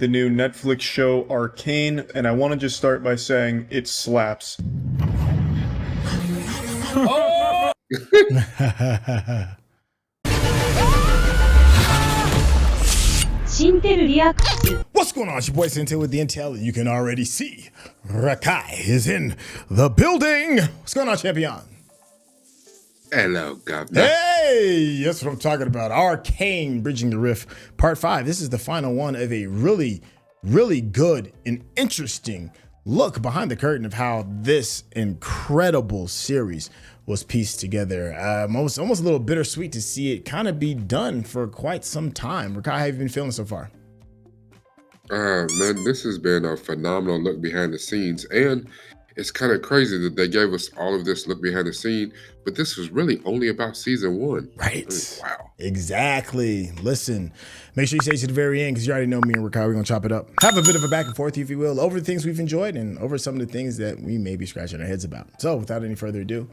the new Netflix show Arcane, and I want to just start by saying it slaps. Oh! What's going on? It's your boy Syntell with the Intel, and you can already see Rekkai is in the building. What's going on, champion? Hello, Governor. Hey, that's what I'm talking about. Arcane, Bridging the Rift, Part 5. This is the final one of a really, really good and interesting look behind the curtain of how this incredible series was pieced together. Almost a little bittersweet to see it kind of be done for quite some time. Rekkai, how have you been feeling so far? Man, this has been a phenomenal look behind the scenes, and it's kind of crazy that they gave us all of this look behind the scene, but this was really only about season one. Right. I mean, wow. Exactly. Listen, make sure you stay to the very end because you already know me and Rekkai. We're going to chop it up. Have a bit of a back and forth, if you will, over the things we've enjoyed and over some of the things that we may be scratching our heads about. So without any further ado,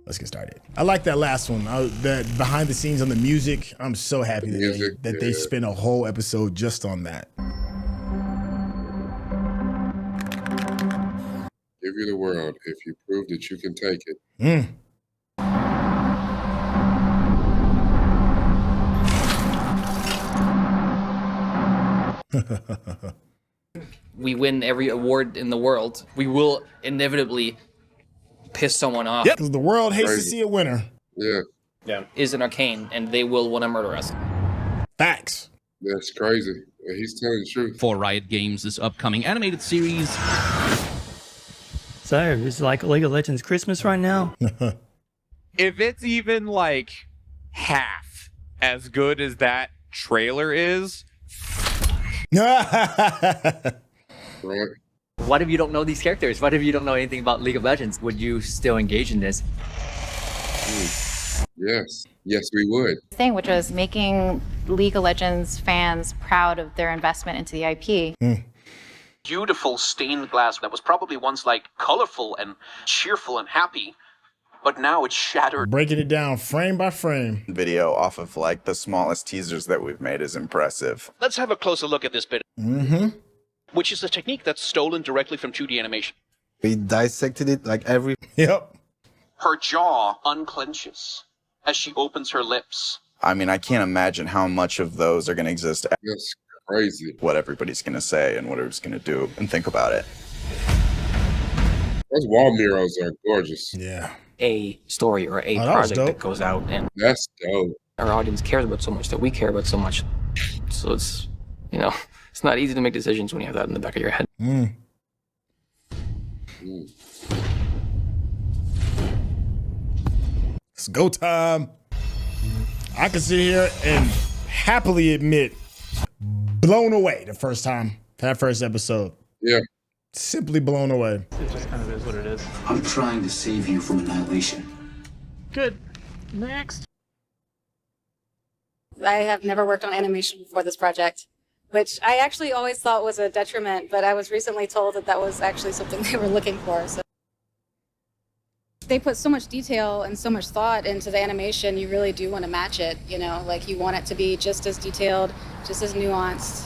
let's get started. I like that last one, that behind the scenes on the music. I'm so happy that they spent a whole episode just on that. Give you the world if you prove that you can take it. We win every award in the world. We will inevitably piss someone off. Yep, because the world hates to see a winner. Yeah. Is an Arcane, and they will want to murder us. Facts. That's crazy. He's telling the truth. For Riot Games' upcoming animated series. So, it's like League of Legends Christmas right now. If it's even like half as good as that trailer is. Right? What if you don't know these characters? What if you don't know anything about League of Legends? Would you still engage in this? Yes. Yes, we would. Thing, which was making League of Legends fans proud of their investment into the IP. Beautiful stained glass that was probably once like colorful and cheerful and happy, but now it's shattered. Breaking it down frame by frame. Video off of like the smallest teasers that we've made is impressive. Let's have a closer look at this bit, which is a technique that's stolen directly from 2D animation. We dissected it like every... Yep. Her jaw unclenches as she opens her lips. I mean, I can't imagine how much of those are going to exist. That's crazy. What everybody's going to say and what it's going to do and think about it. Those wall murals are gorgeous. Yeah. A story or a that was project dope. that goes out and That's dope. our audience cares about so much, that we care about so much. So it's, it's not easy to make decisions when you have that in the back of your head. It's go time. I can sit here and happily admit, blown away the first time, that first episode. Yeah. Simply blown away. It just kind of is what it is. I'm trying to save you from annihilation. Good. Next. I have never worked on animation before this project, which I actually always thought was a detriment, but I was recently told that that was actually something they were looking for. So they put so much detail and so much thought into the animation, you really do want to match it, like you want it to be just as detailed, just as nuanced.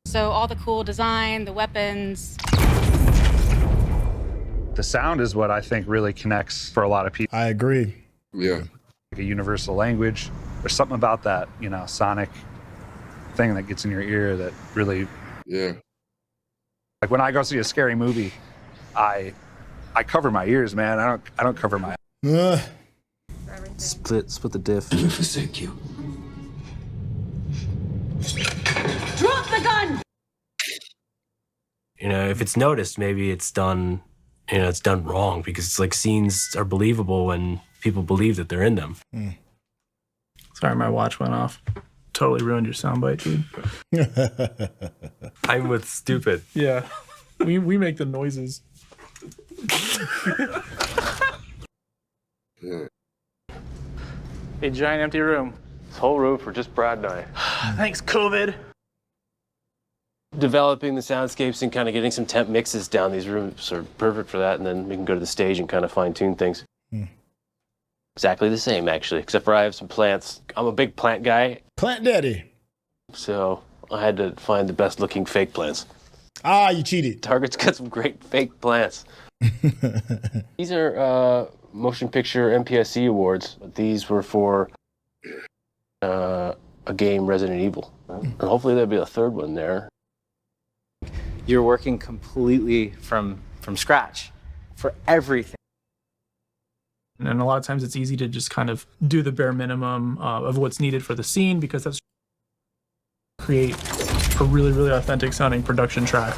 So all the cool design, the weapons. The sound is what I think really connects for a lot of people. I agree. Yeah. Like a universal language. There's something about that, sonic thing that gets in your ear that really... Yeah. Like when I go see a scary movie, I cover my ears, man. I don't cover my... Split the diff. Let me forsake you. Drop the gun! If it's noticed, maybe it's done, it's done wrong because it's like scenes are believable when people believe that they're in them. Sorry, my watch went off. Totally ruined your soundbite, dude. I'm with stupid. Yeah. We make the noises. A giant empty room. This whole room for just Brad and I. Thanks, COVID. Developing the soundscapes and kind of getting some temp mixes down. These rooms are perfect for that, and then we can go to the stage and kind of fine-tune things. Exactly the same, actually, except for I have some plants. I'm a big plant guy. Plant daddy. So I had to find the best looking fake plants. Ah, you cheated. Target's got some great fake plants. These are motion picture MPSC awards. These were for a game, Resident Evil. And hopefully there'll be a third one there. You're working completely from scratch for everything. And a lot of times it's easy to just kind of do the bare minimum of what's needed for the scene, because that's create a really, really authentic sounding production track.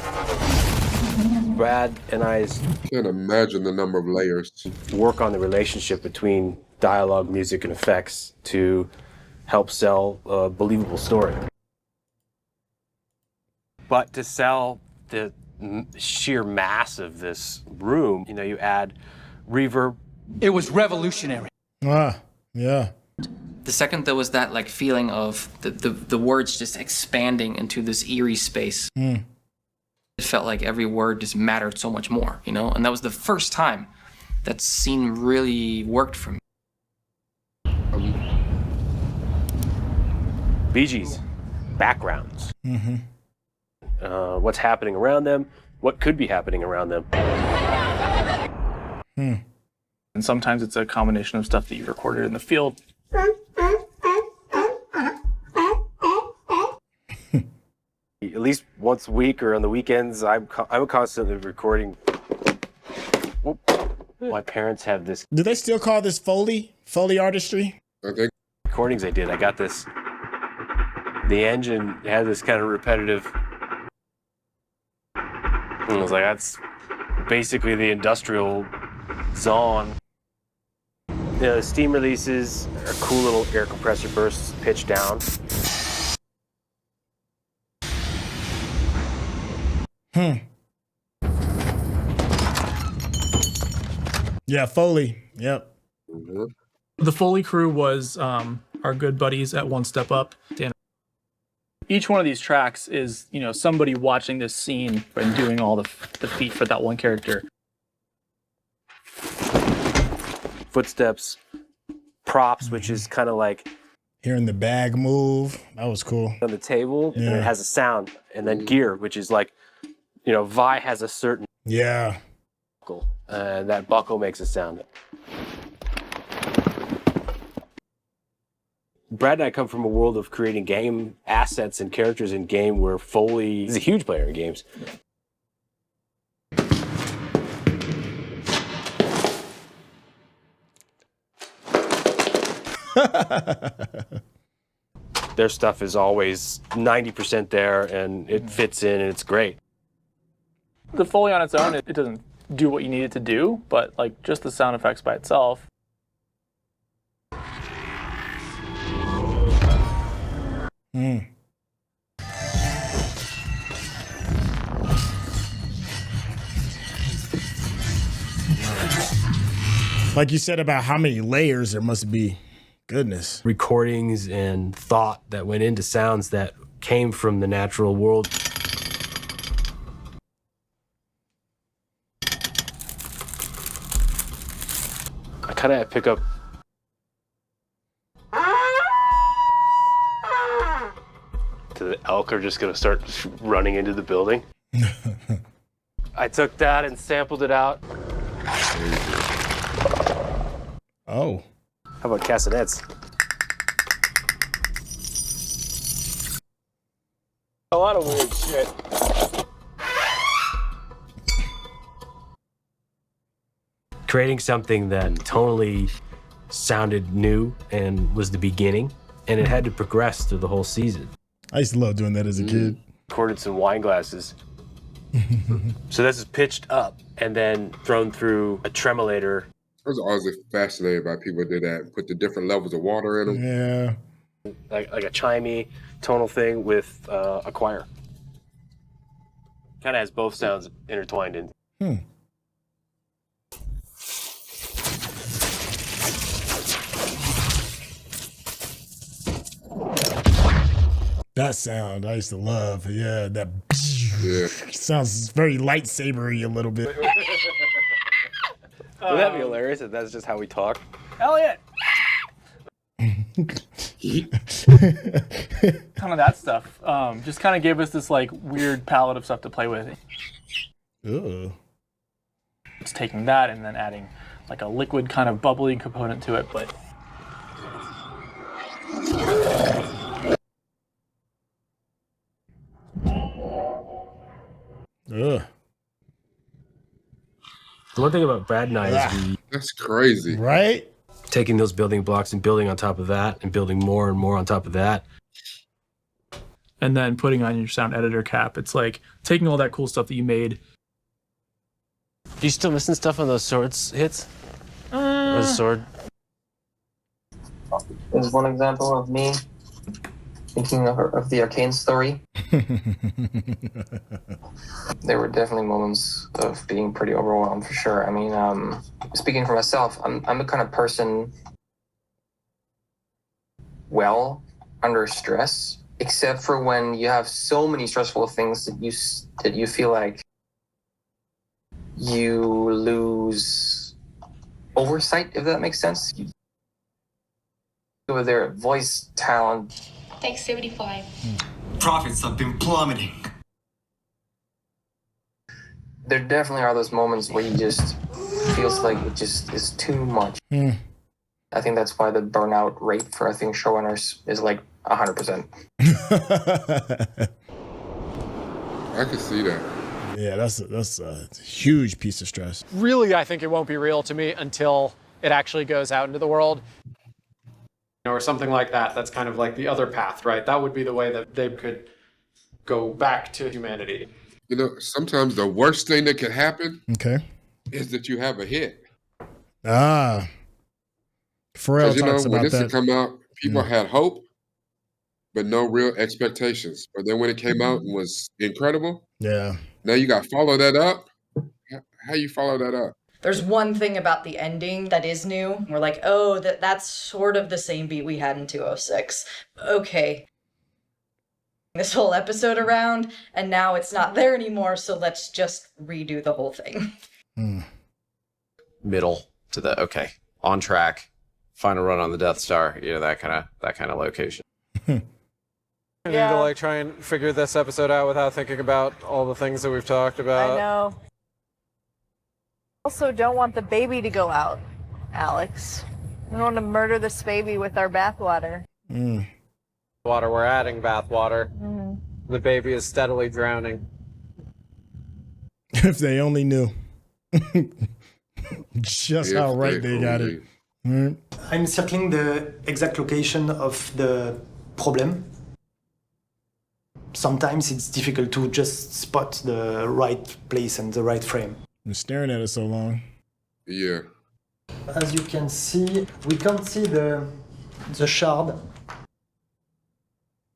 Brad and I's Can't imagine the number of layers. work on the relationship between dialogue, music, and effects to help sell a believable story. But to sell the sheer mass of this room, you know, you add reverb. It was revolutionary. Ah, yeah. The second there was that like feeling of the words just expanding into this eerie space. Mm. It felt like every word just mattered so much more, you know? And that was the first time that scene really worked for me. Bee Gees, backgrounds. Mm-hmm. What's happening around them, what could be happening around them. Hmm. And sometimes it's a combination of stuff that you recorded in the field. At least once a week or on the weekends, I'm constantly recording. Whoop. My parents have this. Do they still call this Foley artistry? I think Recordings I did. I got this. The engine had this kind of repetitive. And I was like, that's basically the industrial zone. You know, the steam releases are cool little air compressor bursts pitched down. Hmm. Yeah, Foley. Yep. Mm-hmm. The Foley crew was our good buddies at One Step Up. Dan. Each one of these tracks is, you know, somebody watching this scene and doing all the feat for that one character. Footsteps, props, which is kind of like hearing the bag move. That was cool. On the table, Yeah. and it has a sound, and then gear, which is like, you know, Vi has a certain Yeah. buckle, and that buckle makes a sound. Brad and I come from a world of creating game assets and characters in game where Foley is a huge player in games. Their stuff is always 90% there, and it fits in, and it's great. The Foley on its own, it doesn't do what you need it to do, but like just the sound effects by itself. Mm. Like you said about how many layers there must be. Goodness. Recordings and thought that went into sounds that came from the natural world. I kind of pick up the elk are just gonna start running into the building. I took that and sampled it out. Oh. How about castanets? A lot of weird shit. Creating something that tonally sounded new and was the beginning, and it had to progress through the whole season. I used to love doing that as a kid. Recorded some wine glasses. So this is pitched up and then thrown through a tremolator. I was always fascinated by people who did that and put the different levels of water in them. Yeah. Like a chimey tonal thing with a choir. Kind of has both sounds intertwined in. Hmm. That sound I used to love. Yeah, that sounds very lightsabery a little bit. Would that be hilarious if that's just how we talk? Elliot! Kind of that stuff. Just kind of gave us this like weird palette of stuff to play with. Ooh. It's taking that and then adding like a liquid kind of bubbly component to it, but Ugh. The one thing about Brad and I is That's crazy. Right? taking those building blocks and building on top of that and building more and more on top of that. And then putting on your sound editor cap. It's like taking all that cool stuff that you made. Do you still missing stuff on those swords hits? The sword. There's one example of me thinking of the Arcane story. There were definitely moments of being pretty overwhelmed for sure. I mean, speaking for myself, I'm the kind of person well under stress, except for when you have so many stressful things that you feel like you lose oversight, if that makes sense. With their voice talent. Thanks, 75. Profits have been plummeting. There definitely are those moments where you just feels like it just is too much. I think that's why the burnout rate for I think showrunners is like 100%. I can see that. Yeah, that's a huge piece of stress. Really, I think it won't be real to me until it actually goes out into the world. Or something like that. That's kind of like the other path, right? That would be the way that they could go back to humanity. You know, sometimes the worst thing that could happen is that you have a hit. Ah. Pharrell talks when about this that. had come out, people had hope, but no real expectations. But then when it came out and was incredible, yeah. Now you got to follow that up. How you follow that up? There's one thing about the ending that is new. We're like, oh, that's sort of the same beat we had in 206. Okay. This whole episode around, and now it's not there anymore, so let's just redo the whole thing. Middle to the on track, final run on the Death Star, that kind of location. I need to like try and figure this episode out without thinking about all the things that we've talked about. I know. Also don't want the baby to go out, Alex. We don't want to murder this baby with our bathwater. Water, we're adding bath water. The baby is steadily drowning. If they only knew. Just how right they got it. I'm circling the exact location of the problem. Sometimes it's difficult to just spot the right place and the right frame. Been staring at it so long. Yeah. As you can see, we can't see the shard.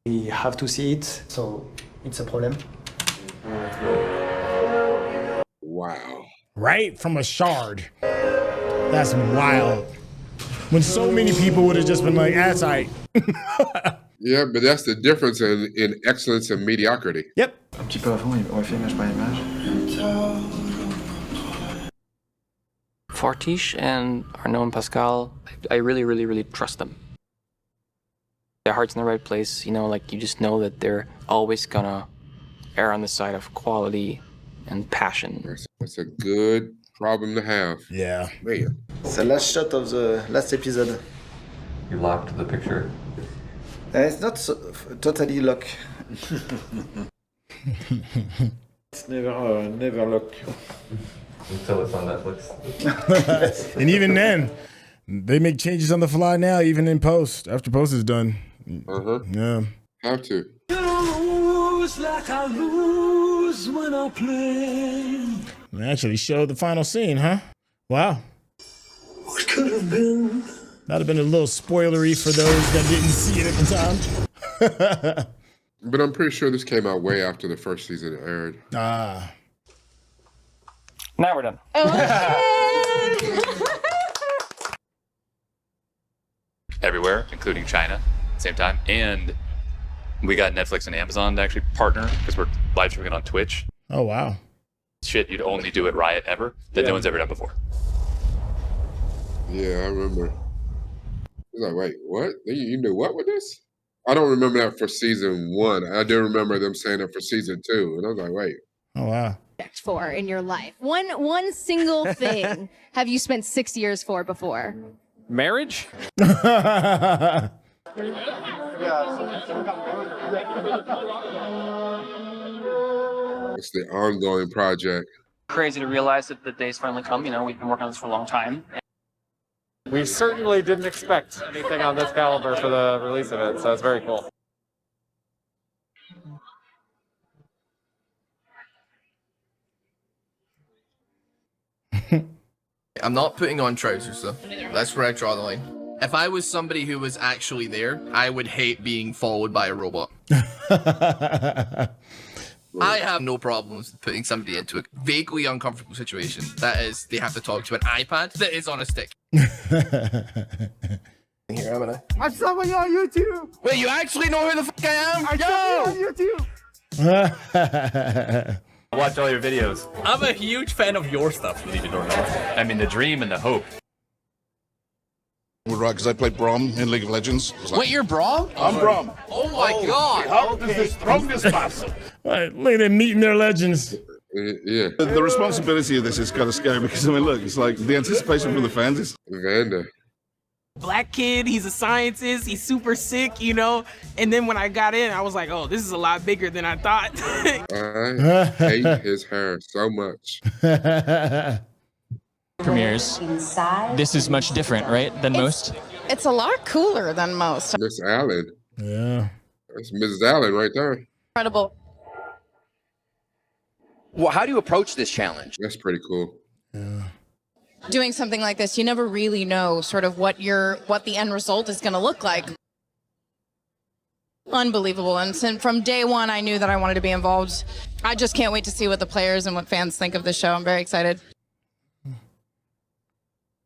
We have to see it, so it's a problem. Wow. Right from a shard. That's wild. When so many people would have just been like, that's right. Yeah, but that's the difference in excellence and mediocrity. Yep. Un petit peu avant, on fait image par image. Fortiche and Arnaud and Pascal, I really, really, really trust them. Their heart's in the right place, like you just know that they're always gonna err on the side of quality and passion. That's a good problem to have. Yeah. Man. It's the last shot of the last episode. You locked the picture? It's not totally lock. It's never lock. Until it's on Netflix. And even then, they make changes on the fly now, even in post, after post is done. Yeah. Have to. Like I lose when I play. They actually showed the final scene, huh? Wow. What could have been? That'd have been a little spoilery for those that didn't see it at the time. But I'm pretty sure this came out way after the first season aired. Ah. Now we're done. Everywhere, including China, same time. And we got Netflix and Amazon to actually partner because we're live streaming it on Twitch. Oh, wow. Shit you'd only do at Riot ever that no one's ever done before. Yeah, I remember. was like, wait, what? You knew what with this? I don't remember that for season 1. I do remember them saying that for season 2. And I was like, wait. Oh, wow. For in your life? One single thing have you spent 6 years for before? Marriage? It's the ongoing project. Crazy to realize that the day's finally come. You know, we've been working on this for a long time. We certainly didn't expect anything on this caliber for the release of it, so it's very cool. I'm not putting on trousers though. That's where I draw the line. If I was somebody who was actually there, I would hate being followed by a robot. I have no problems with putting somebody into a vaguely uncomfortable situation. That is, they have to talk to an iPad that is on a stick. Here, haven't I? I'm somebody on YouTube. Wait, you actually know who the fuck I am? I'm somebody on YouTube. I watch all your videos. I'm a huge fan of your stuff, believe it or not. I mean, the dream and the hope. Right, because I played Braum in League of Legends. Wait, you're Braum? I'm Braum. Oh my god! How is the strongest master? Right, look at them meeting their legends. Yeah. The responsibility of this is kind of scary because, I mean, look, it's like the anticipation from the fans is... Vander. Black kid, he's a scientist, he's super sick, you know? And then when I got in, I was like, oh, this is a lot bigger than I thought. I hate his hair so much. Premieres. This is much different, right, than most? It's a lot cooler than most. Miss Allen. Yeah. That's Mrs. Allen right there. Incredible. Well, how do you approach this challenge? That's pretty cool. Yeah. Doing something like this, you never really know sort of what the end result is going to look like. Unbelievable. And from day one, I knew that I wanted to be involved. I just can't wait to see what the players and what fans think of the show. I'm very excited.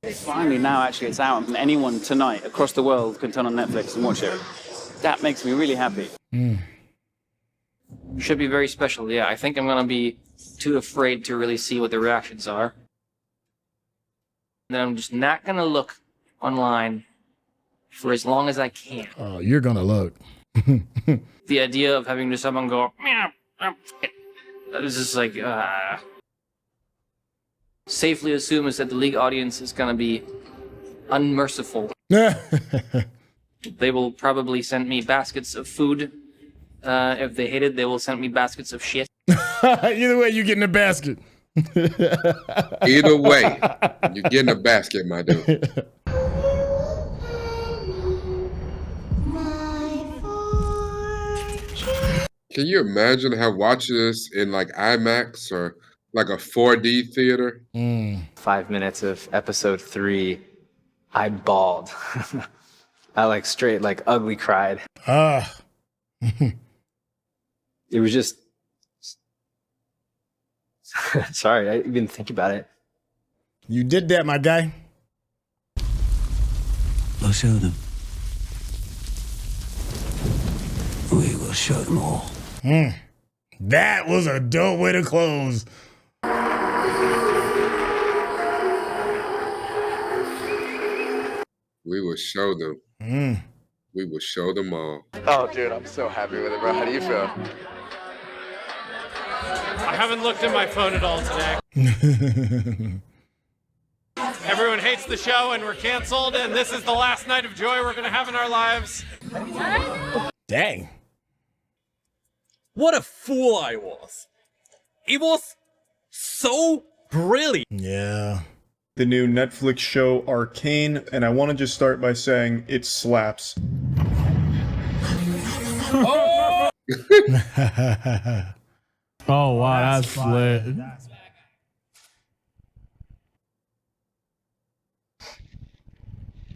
Finally, now actually it's out and anyone tonight across the world can turn on Netflix and watch it. That makes me really happy. Should be very special, yeah. I think I'm gonna be too afraid to really see what the reactions are. And then I'm just not gonna look online for as long as I can. Oh, you're gonna look. The idea of having to someone go, meow, that is just like, safely assumes that the League audience is gonna be unmerciful. They will probably send me baskets of food. If they hate it, they will send me baskets of shit. Either way, you get in a basket. Either way, you get in a basket, my dude. Can you imagine how watching this in like IMAX or like a 4D theater? 5 minutes of episode 3, I bawled. I like straight like ugly cried. It was just sorry, I didn't even think about it. You did that, my guy. We'll show them. We will show them all. That was a dope way to close. We will show them. We will show them all. Oh, dude, I'm so happy with it, bro. How do you feel? I haven't looked at my phone at all today. Everyone hates the show and we're canceled, and this is the last night of joy we're going to have in our lives. Dang. What a fool I was. It was so brilliant. Yeah. The new Netflix show Arcane, and I want to just start by saying it slaps. Oh! Oh wow, that's lit.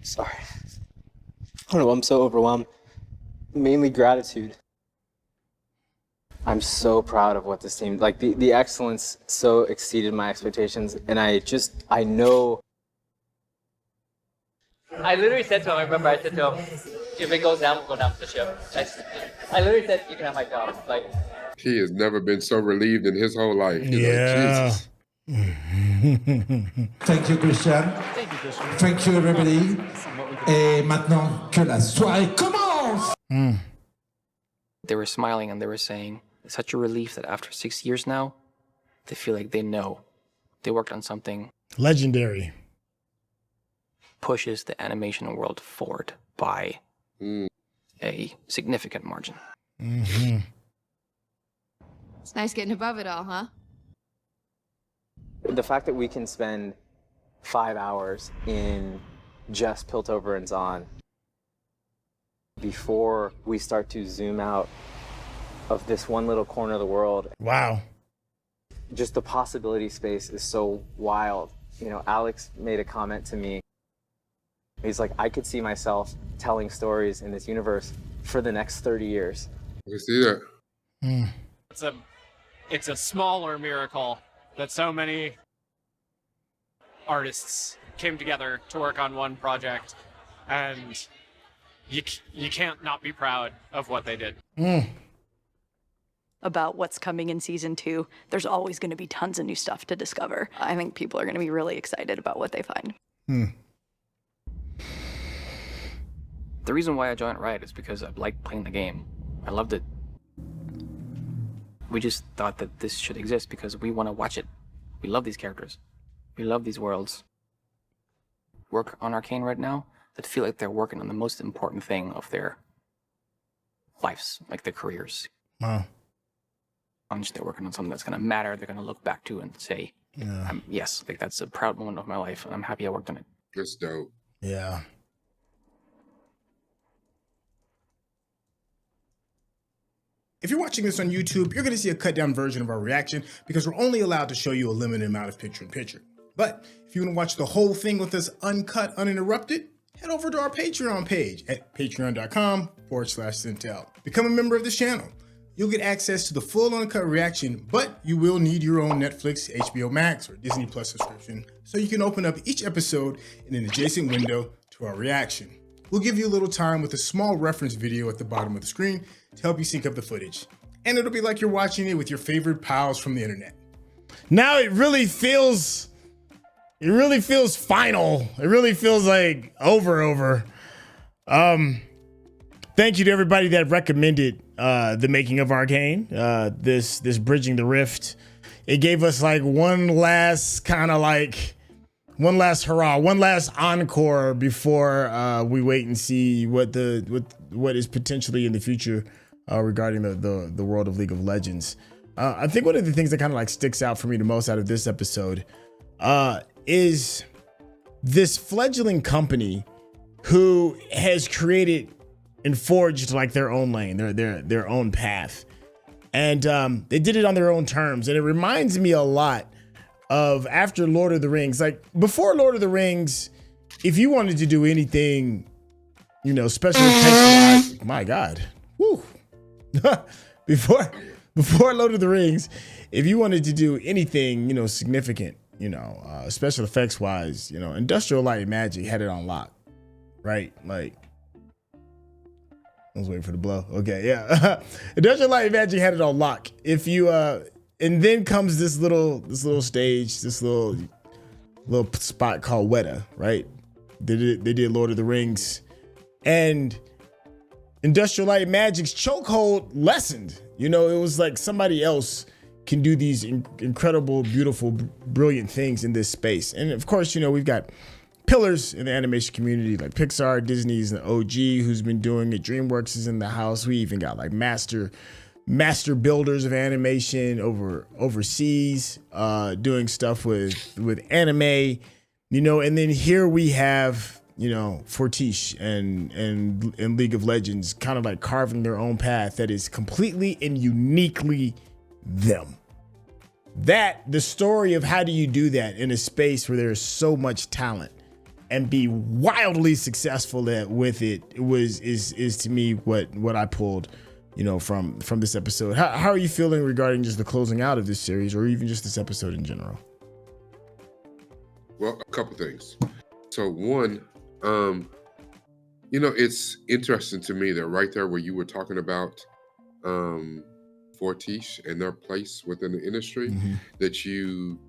Sorry. I don't know, I'm so overwhelmed. Mainly gratitude. I'm so proud of what this team, like the excellence so exceeded my expectations, and I know. I literally said to him, I remember I said to him, if it goes down, we'll go down with the ship. I literally said, you can have my job. Like, He has never been so relieved in his whole life. He's Yeah. like, Jesus. Thank you, Christian. thank you, Christian. Thank you, everybody. Et maintenant que la soirée commence! They were smiling and they were saying, it's such a relief that after 6 years now, they feel like they know they worked on something legendary, pushes the animation world forward by a significant margin. Mm-hmm. It's nice getting above it all, huh? The fact that we can spend 5 hours in just Piltover and Zon before we start to zoom out of this one little corner of the world. Wow. Just the possibility space is so wild. You know, Alex made a comment to me. He's like, I could see myself telling stories in this universe for the next 30 years. I see that. It's a smaller miracle that so many artists came together to work on one project, and you can't not be proud of what they did. About what's coming in season 2. There's always going to be tons of new stuff to discover. I think people are going to be really excited about what they find. The reason why I joined Riot is because I liked playing the game. I loved it. We just thought that this should exist because we want to watch it. We love these characters. We love these worlds. Work on Arcane right now that feel like they're working on the most important thing of their lives, like their careers. Wow. They're working on something that's going to matter. They're going to look back to and say, Yeah. yes, like that's a proud moment of my life, and I'm happy I worked on it. That's dope. Yeah. If you're watching this on YouTube, you're going to see a cut down version of our reaction because we're only allowed to show you a limited amount of picture-in-picture. But if you want to watch the whole thing with us uncut, uninterrupted, head over to our Patreon page at patreon.com/Syntell. Become a member of this channel. You'll get access to the full uncut reaction, but you will need your own Netflix, HBO Max, or Disney Plus subscription so you can open up each episode in an adjacent window to our reaction. We'll give you a little time with a small reference video at the bottom of the screen to help you sync up the footage. And it'll be like you're watching it with your favorite pals from the internet. Now it really feels final. It really feels like over. Thank you to everybody that recommended the making of Arcane, this Bridging the Rift. It gave us like one last hurrah, one last encore before we wait and see what is potentially in the future regarding the world of League of Legends. I think one of the things that kind of like sticks out for me the most out of this episode is this fledgling company who has created and forged like their own lane, their own path. And they did it on their own terms. And it reminds me a lot of after Lord of the Rings. Like before Lord of the Rings, if you wanted to do anything, special effects, my God, woo. before Lord of the Rings, if you wanted to do anything, significant, special effects wise, Industrial Light and Magic had it on lock, right? Like, I was waiting for the blow. Okay, yeah. Industrial Light and Magic had it on lock. If you and then comes this little stage, this little spot called Weta, right? They did Lord of the Rings, and Industrial Light and Magic's chokehold lessened. It was like somebody else can do these incredible, beautiful, brilliant things in this space. And of course, we've got pillars in the animation community like Pixar, Disney's the OG who's been doing it. DreamWorks is in the house. We even got like master builders of animation overseas doing stuff with anime, and then here we have Fortiche and League of Legends kind of like carving their own path that is completely and uniquely them. That the story of how do you do that in a space where there's so much talent and be wildly successful with it is to me what I pulled from this episode. How are you feeling regarding just the closing out of this series or even just this episode in general? Well, a couple things. So one, it's interesting to me that right there where you were talking about Fortiche and their place within the industry, that you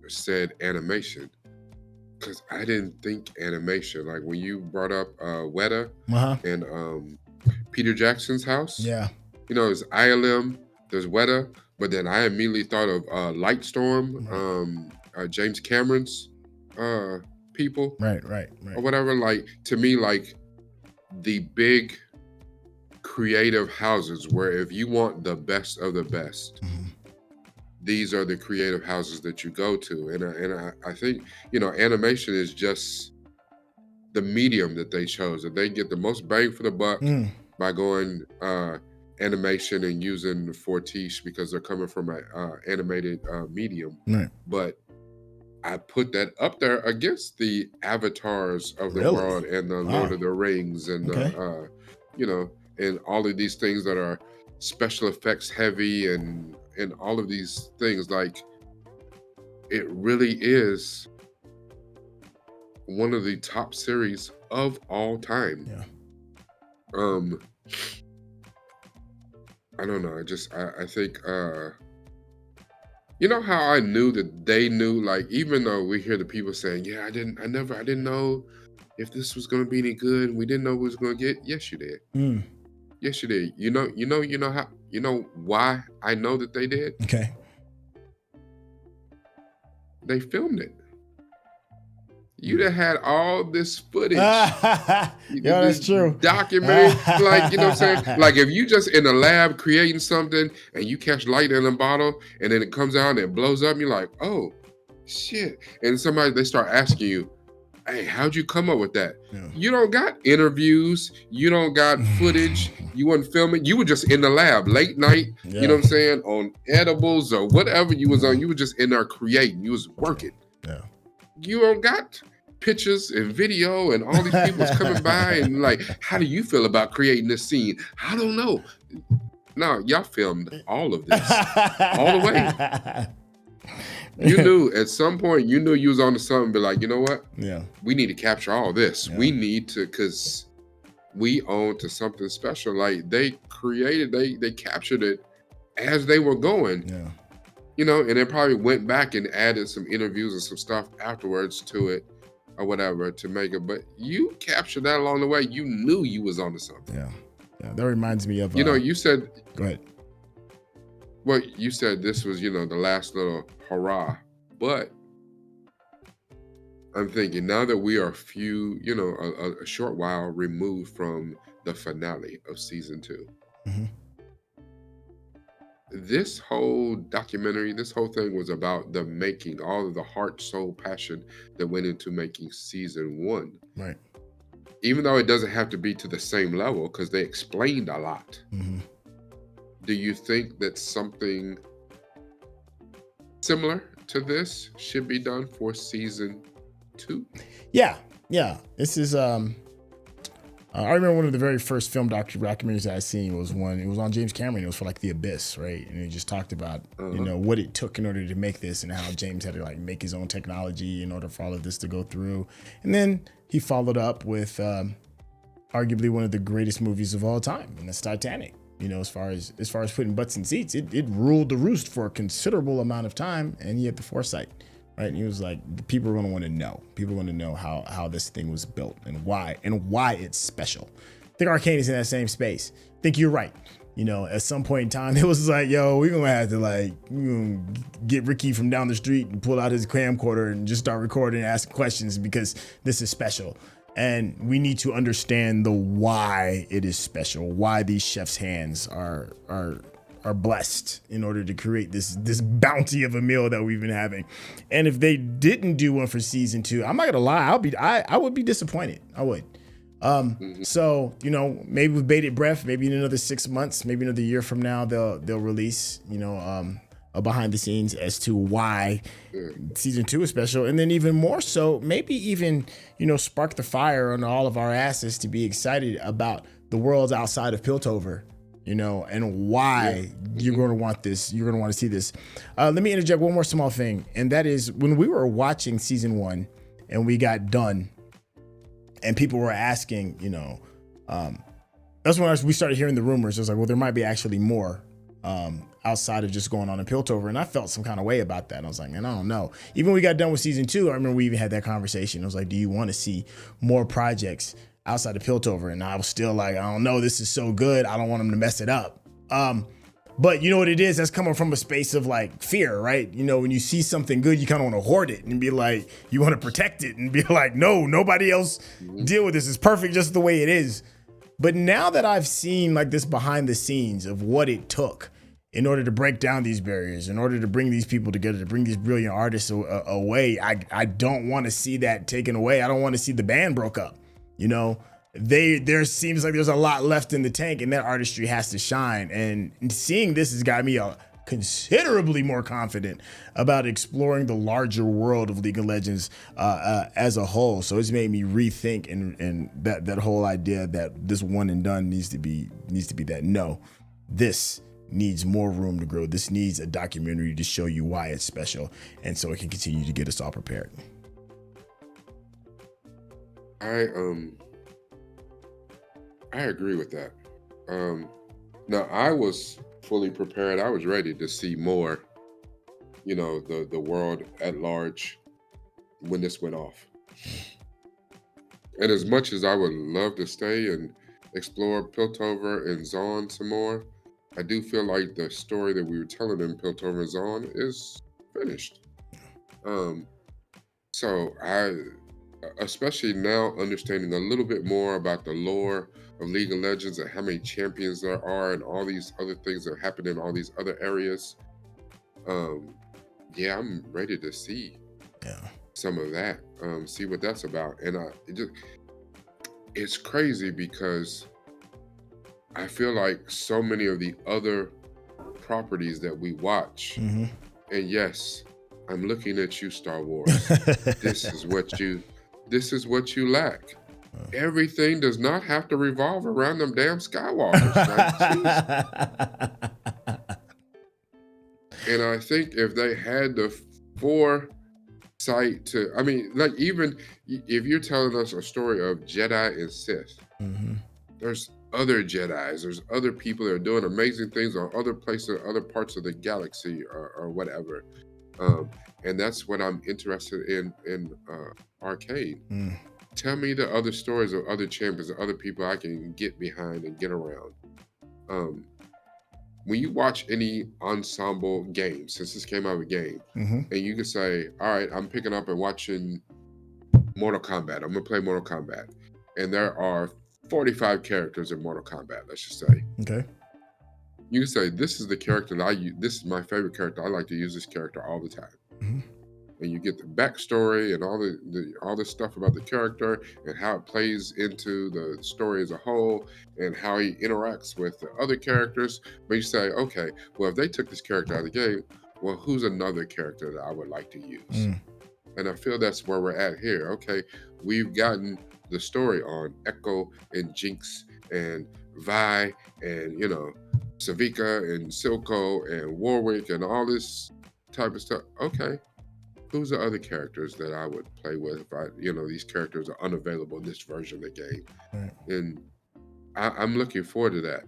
said animation. because I didn't think animation. Like when you brought up Weta and Peter Jackson's house. Yeah. You know, it's ILM, there's Weta, but then I immediately thought of Lightstorm, James Cameron's people. Right. Or whatever. Like, to me, like the big creative houses where if you want the best of the best, these are the creative houses that you go to. And I think, you know, animation is just the medium that they chose, that they get the most bang for the buck by going animation and using Fortiche because they're coming from an animated medium. Right. But I put that up there against the avatars of the world and the Lord of the Rings and the, you know, and all of these things that are special effects heavy and all of these things. Like, it really is one of the top series of all time. I don't know. I think you know how I knew that they knew, like, even though we hear the people saying, yeah, I didn't know if this was gonna be any good, we didn't know what we was gonna get. Yes, you did. Yes, you did. You know why I know that they did? Okay. They filmed it. You'd have had all this footage. Yeah, that's true. Documented, like, you know what I'm saying? Like, if you just in the lab creating something and you catch light in a bottle and then it comes out and it blows up, and you're like, oh, shit. And they start asking you, hey, how'd you come up with that? You don't got interviews. You don't got footage. You wasn't filming. You were just in the lab late night, you know what I'm saying, on edibles or whatever you was on. You were just in there creating. You was working. You don't got pictures and video and all these people's coming by and like, how do you feel about creating this scene? I don't know. No, y'all filmed all of this all the way. You knew at some point, you knew you was onto something, be like, you know what? Yeah. We need to capture all this. We need to, because we own to something special. Like, they captured it as they were going. Yeah. You know, and they probably went back and added some interviews and some stuff afterwards to it or whatever to make it. But you captured that along the way. You knew you was onto something. Yeah. That reminds me of, you know, you said, go ahead. Well, you said this was, you know, the last little hurrah, but I'm thinking now that we are a short while removed from the finale of season 2. This whole documentary, this whole thing was about the making, all of the heart, soul, passion that went into making season 1. Right. Even though it doesn't have to be to the same level because they explained a lot. Do you think that something similar to this should be done for season 2? Yeah. This is I remember one of the very first film documentaries I seen was one. It was on James Cameron. It was for like The Abyss, right? And he just talked about you know what it took in order to make this and how James had to like make his own technology in order for all of this to go through. And then he followed up with arguably one of the greatest movies of all time, and that's Titanic. You know, as far as putting butts in seats, it ruled the roost for a considerable amount of time, and he had the foresight, right? And he was like, people are going to want to know. People want to know how this thing was built and why it's special. I think Arcane is in that same space. I think you're right. You know, at some point in time, it was like, yo, we're going to have to get Ricky from down the street and pull out his camcorder and just start recording and asking questions because this is special. And we need to understand the why it is special, why these chefs' hands are blessed in order to create this bounty of a meal that we've been having. And if they didn't do one for season 2, I'm not gonna lie, I would be disappointed. I would. So, you know, maybe with bated breath, maybe in another 6 months, maybe another year from now, they'll release, you know, a behind the scenes as to why season 2 is special. And then even more so, maybe even, you know, spark the fire on all of our asses to be excited about the worlds outside of Piltover, you know, and why you're going to want this. You're going to want to see this. Let me interject one more small thing. And that is when we were watching season 1 and we got done and people were asking, you know, that's when we started hearing the rumors. It was like, well, there might be actually more outside of just going on in Piltover. And I felt some kind of way about that. I was like, man, I don't know. Even when we got done with season 2, I remember we even had that conversation. I was like, do you want to see more projects outside of Piltover? And I was still like, I don't know. This is so good. I don't want them to mess it up. But you know what it is? That's coming from a space of like fear, right? You know, when you see something good, you kind of want to hoard it and be like, you want to protect it and be like, no, nobody else deal with this. It's perfect just the way it is. But now that I've seen like this behind the scenes of what it took in order to break down these barriers, in order to bring these people together, to bring these brilliant artists away, I don't want to see that taken away. I don't want to see the band broke up. You know, there seems like there's a lot left in the tank, and that artistry has to shine. And seeing this has got me considerably more confident about exploring the larger world of League of Legends as a whole. So it's made me rethink and that whole idea that this one and done needs to be that. No, this needs more room to grow. This needs a documentary to show you why it's special, and so it can continue to get us all prepared. I agree with that. Now I was fully prepared. I was ready to see more, you know, the world at large when this went off. And as much as I would love to stay and explore Piltover and Zaun some more, I do feel like the story that we were telling in Piltover and Zaun is finished. So I, especially now understanding a little bit more about the lore of League of Legends and how many champions there are and all these other things that happen in all these other areas. Yeah, I'm ready to see some of that, see what that's about. And it's crazy because I feel like so many of the other properties that we watch, and yes, I'm looking at you, Star Wars. This is what you lack. Everything does not have to revolve around them damn Skywalkers. And I think if they had the foresight to, I mean, like even if you're telling us a story of Jedi and Sith, there's other Jedis, there's other people that are doing amazing things on other places, other parts of the galaxy or whatever. And that's what I'm interested in Arcane. Tell me the other stories of other champions, of other people I can get behind and get around. When you watch any ensemble game, since this came out of a game, and you can say, all right, I'm picking up and watching Mortal Kombat. I'm going to play Mortal Kombat. And there are 45 characters in Mortal Kombat, let's just say. Okay. You can say, this is the character that I use. This is my favorite character. I like to use this character all the time. And you get the backstory and all the stuff about the character and how it plays into the story as a whole and how he interacts with the other characters. But you say, okay, well, if they took this character out of the game, well, who's another character that I would like to use? And I feel that's where we're at here. Okay, we've gotten the story on Echo and Jinx and Vi and, you know, Savika and Silco and Warwick and all this type of stuff. Okay. Who's the other characters that I would play with if these characters are unavailable in this version of the game? And I'm looking forward to that.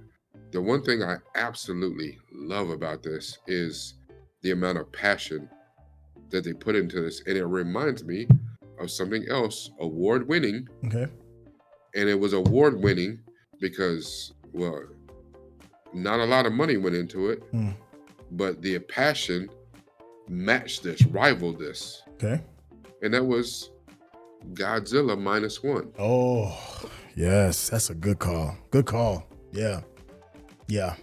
The one thing I absolutely love about this is the amount of passion that they put into this. And it reminds me of something else, award-winning. Okay. And it was award-winning because, well, not a lot of money went into it, but the passion matched this, rivaled this. Okay. And that was Godzilla -1. Oh, yes. That's a good call. Good call. Yeah. Yeah.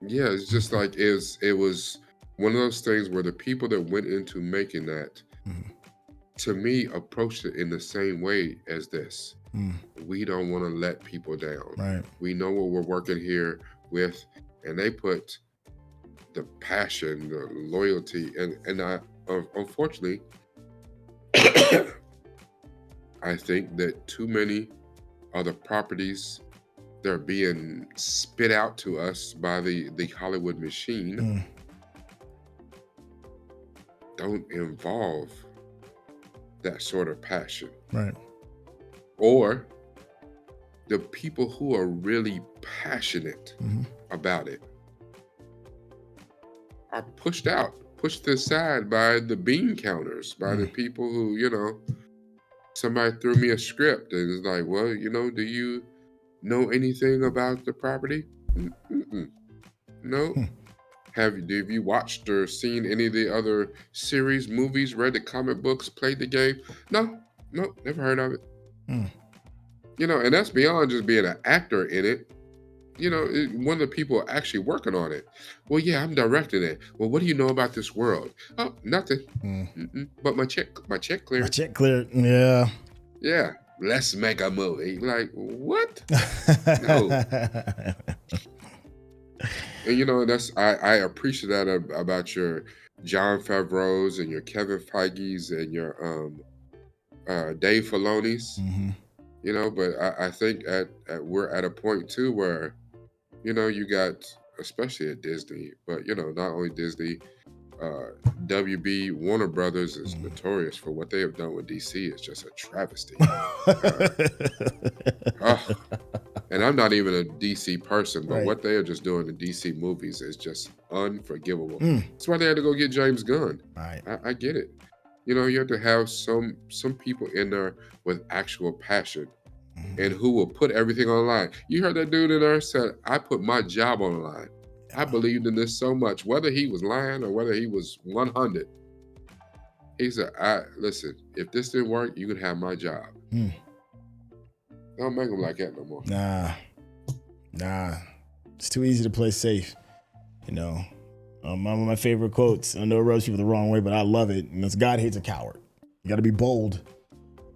Yeah, it's just like it was one of those things where the people that went into making that, to me, approached it in the same way as this. We don't want to let people down. Right. We know what we're working here with, and they put the passion, the loyalty, and I, unfortunately, I think that too many other properties, they're being spit out to us by the Hollywood machine, don't involve that sort of passion. Right. Or the people who are really passionate about it are pushed aside by the bean counters, by the people who, somebody threw me a script and it's like, well, do you know anything about the property? No. Have you watched or seen any of the other series, movies, read the comic books, played the game? No, never heard of it. And that's beyond just being an actor in it. One of the people actually working on it. Well, yeah, I'm directing it. Well, what do you know about this world? Oh, nothing. But my check cleared. My check cleared. Yeah. Yeah. Let's make a movie. Like, what? No. And that's I appreciate that about your Jon Favreau's and your Kevin Feige's and your Dave Filoni's. But I think we're at a point too where, you got, especially at Disney, but not only Disney, WB Warner Brothers is notorious for what they have done with DC. It's just a travesty. And I'm not even a DC person, but what they are just doing in DC movies is just unforgivable. That's why they had to go get James Gunn. Right. I get it. You have to have some people in there with actual passion and who will put everything on the line. You heard that dude in there said, I put my job on the line. I believed in this so much, whether he was lying or whether he was 100. He said, listen, if this didn't work, you can have my job. Don't make them like that no more. Nah. It's too easy to play safe. One of my favorite quotes. I know it rubs people the wrong way, but I love it. And it's God hates a coward. You got to be bold.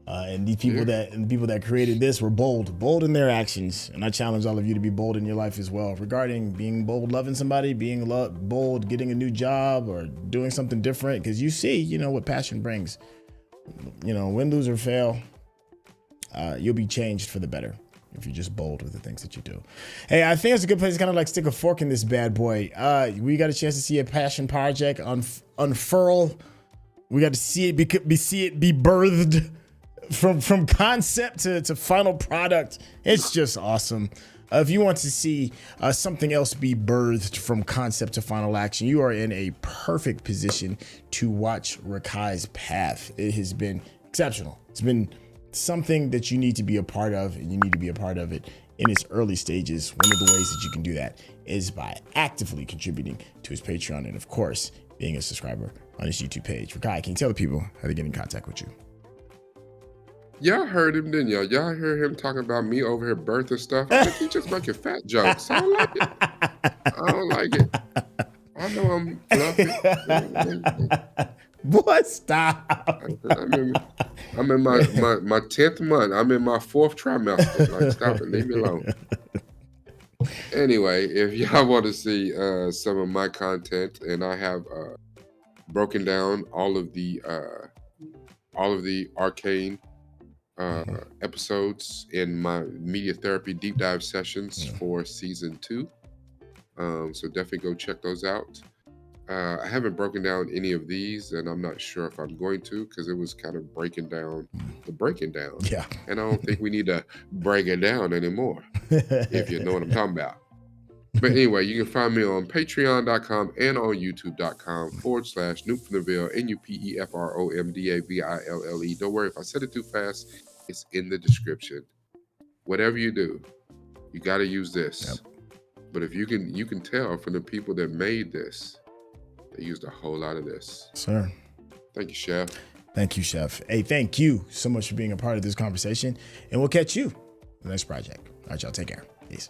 And these people that created this were bold in their actions. And I challenge all of you to be bold in your life as well, regarding being bold, loving somebody, being bold, getting a new job or doing something different. Because you see, what passion brings. Win, lose, or fail, you'll be changed for the better if you're just bold with the things that you do. Hey, I think it's a good place to kind of like stick a fork in this bad boy. We got a chance to see a passion project unfurl. We got to see it be birthed from concept to final product. It's just awesome. If you want to see something else be birthed from concept to final action, you are in a perfect position to watch Rekkai's path. It has been exceptional. It's been something that you need to be a part of, and you need to be a part of it in its early stages. One of the ways that you can do that is by actively contributing to his Patreon and, of course, being a subscriber on his YouTube page. Rekkai, can you tell the people how to get in contact with you? Y'all heard him, didn't y'all? Y'all heard him talking about me over here birthing stuff. I think he just making fat jokes. I don't like it. I know I'm fluffy. Boy, stop. I'm in my 10th month. I'm in my 4th trimester. Like, stop it. Leave me alone. Anyway, if y'all want to see some of my content, and I have broken down all of the Arcane episodes in my media therapy deep dive sessions for season 2. So definitely go check those out. I haven't broken down any of these, and I'm not sure if I'm going to, because it was kind of breaking down the breaking down. Yeah. And I don't think we need to break it down anymore, if you know what I'm talking about. But anyway, you can find me on patreon.com and on youtube.com/Noopfromtheville, NUPEFROMDAVILLE. Don't worry, if I said it too fast, it's in the description. Whatever you do, you got to use this. Yep. But if you can tell from the people that made this, they used a whole lot of this. Sir. Thank you, Chef. Thank you, Chef. Hey, thank you so much for being a part of this conversation. And we'll catch you in the next project. All right, y'all. Take care. Peace.